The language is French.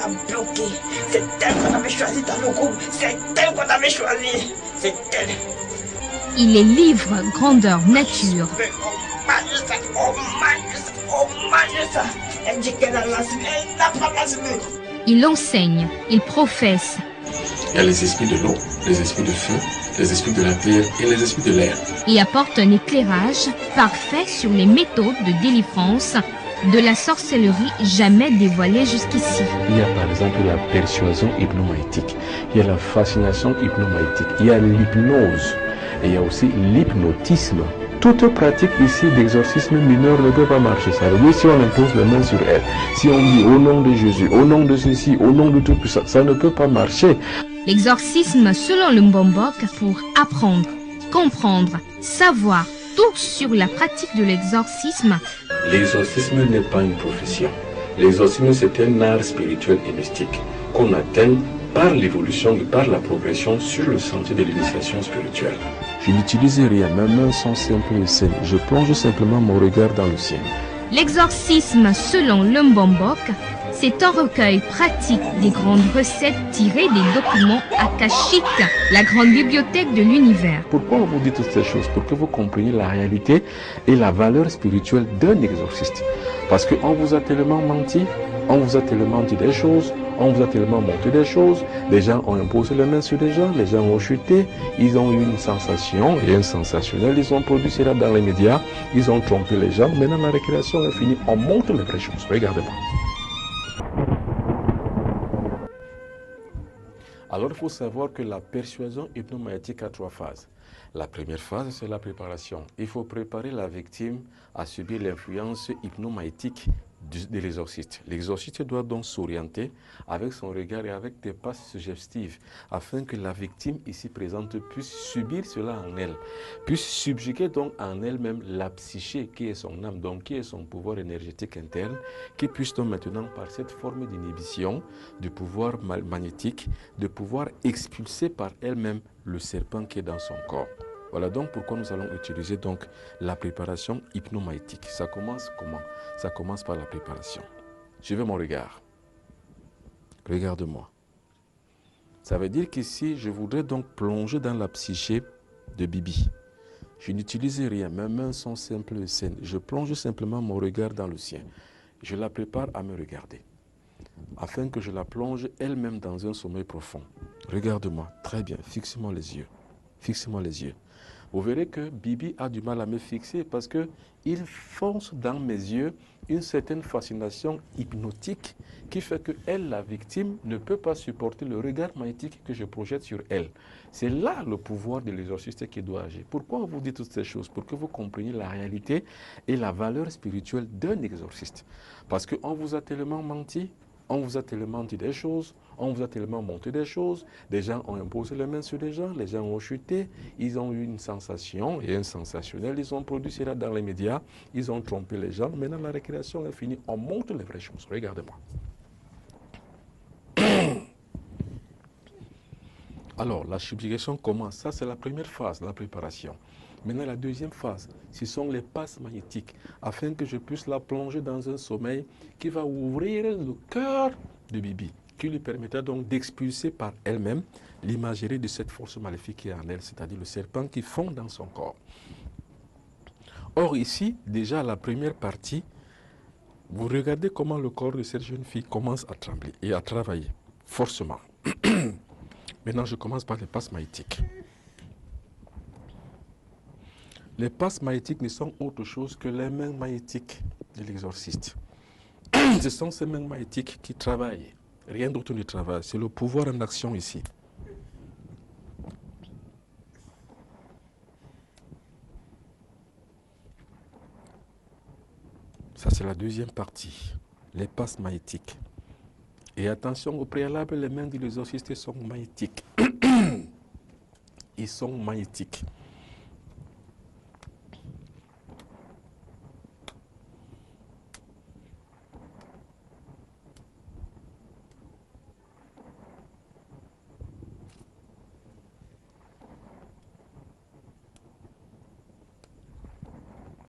a bloqué. C'est elle qu'on avait choisi dans le groupe. C'est elle qu'on avait choisi. C'est elle. Il est livre grandeur nature. Mais on mange ça. Elle dit qu'elle a lancé, elle n'a pas lancé. Il enseigne, il professe. Il y a les esprits de l'eau, les esprits de feu, les esprits de la terre et les esprits de l'air. Et apporte un éclairage parfait sur les méthodes de délivrance de la sorcellerie jamais dévoilée jusqu'ici. Il y a par exemple la persuasion hypnomaïtique, il y a la fascination hypnomaïtique, il y a l'hypnose et il y a aussi l'hypnotisme. Toute pratique ici d'exorcisme mineur ne peut pas marcher. Ça veut dire si on impose les mains sur elle, si on dit au nom de Jésus, au nom de ceci, au nom de tout puissant, ça ne peut pas marcher. L'exorcisme selon le Mbombok pour apprendre, comprendre, savoir tout sur la pratique de l'exorcisme. L'exorcisme n'est pas une profession. L'exorcisme c'est un art spirituel et mystique qu'on atteint par l'évolution et par la progression sur le sentier de l'initiation spirituelle. Je n'utilise rien, mes mains sont simples et saines. Je plonge simplement mon regard dans le ciel. L'exorcisme selon le Mbombok, c'est un recueil pratique des grandes recettes tirées des documents akashiques, la grande bibliothèque de l'univers. Pourquoi on vous dit toutes ces choses? Pour que vous compreniez la réalité et la valeur spirituelle d'un exorciste. Parce qu'on vous a tellement menti, on vous a tellement dit des choses, on vous a tellement montré des choses, les gens ont imposé les mains sur les gens, les gens ont chuté, ils ont eu une sensation et un sensationnel, ils ont produit cela dans les médias, ils ont trompé les gens, maintenant la récréation est finie, on montre les vraies choses, regardez-moi. Alors il faut savoir que la persuasion hypnomaïtique a 3 phases. La première phase, c'est la préparation. Il faut préparer la victime à subir l'influence hypnomaïtique de l'exorciste. L'exorciste doit donc s'orienter avec son regard et avec des passes suggestives afin que la victime ici présente puisse subir cela en elle, puisse subjuguer donc en elle-même la psyché qui est son âme, donc qui est son pouvoir énergétique interne, qui puisse donc maintenant par cette forme d'inhibition du pouvoir magnétique, de pouvoir expulser par elle-même le serpent qui est dans son corps. Voilà donc pourquoi nous allons utiliser donc la préparation hypnomaïtique. Ça commence comment? Ça commence par la préparation. Je veux mon regard. Regarde-moi. Ça veut dire qu'ici, je voudrais donc plonger dans la psyché de Bibi. Je n'utilise rien, mes mains sont simples et saines. Je plonge simplement mon regard dans le sien. Je la prépare à me regarder, afin que je la plonge elle-même dans un sommeil profond. Regarde-moi, très bien, fixe-moi les yeux. Fixe-moi les yeux. Vous verrez que Bibi a du mal à me fixer parce qu'il fonce dans mes yeux une certaine fascination hypnotique qui fait que elle, la victime, ne peut pas supporter le regard magnétique que je projette sur elle. C'est là le pouvoir de l'exorciste qui doit agir. Pourquoi on vous dit toutes ces choses? Pour que vous compreniez la réalité et la valeur spirituelle d'un exorciste. Parce qu'on vous a tellement menti, on vous a tellement dit des choses, on vous a tellement montré des choses, des gens ont imposé les mains sur les gens, les gens ont chuté, ils ont eu une sensation et un sensationnel, ils ont produit cela dans les médias, ils ont trompé les gens, maintenant la récréation est finie, on montre les vraies choses, regardez-moi. Alors, la subjugation commence, ça c'est la première phase, la préparation. Maintenant, la deuxième phase, ce sont les passes magnétiques, afin que je puisse la plonger dans un sommeil qui va ouvrir le cœur de Bibi, qui lui permettra donc d'expulser par elle-même l'imagerie de cette force maléfique qui est en elle, c'est-à-dire le serpent qui fond dans son corps. Or ici, déjà la première partie, vous regardez comment le corps de cette jeune fille commence à trembler et à travailler, forcément. Maintenant, je commence par les passes magnétiques. Les passes magnétiques ne sont autre chose que les mains magnétiques de l'exorciste. Ce sont ces mains magnétiques qui travaillent. Rien d'autre ne travaille. C'est le pouvoir en action ici. Ça, c'est la deuxième partie. Les passes magnétiques. Et attention, au préalable, les mains de l'exorciste sont magnétiques. Ils sont magnétiques.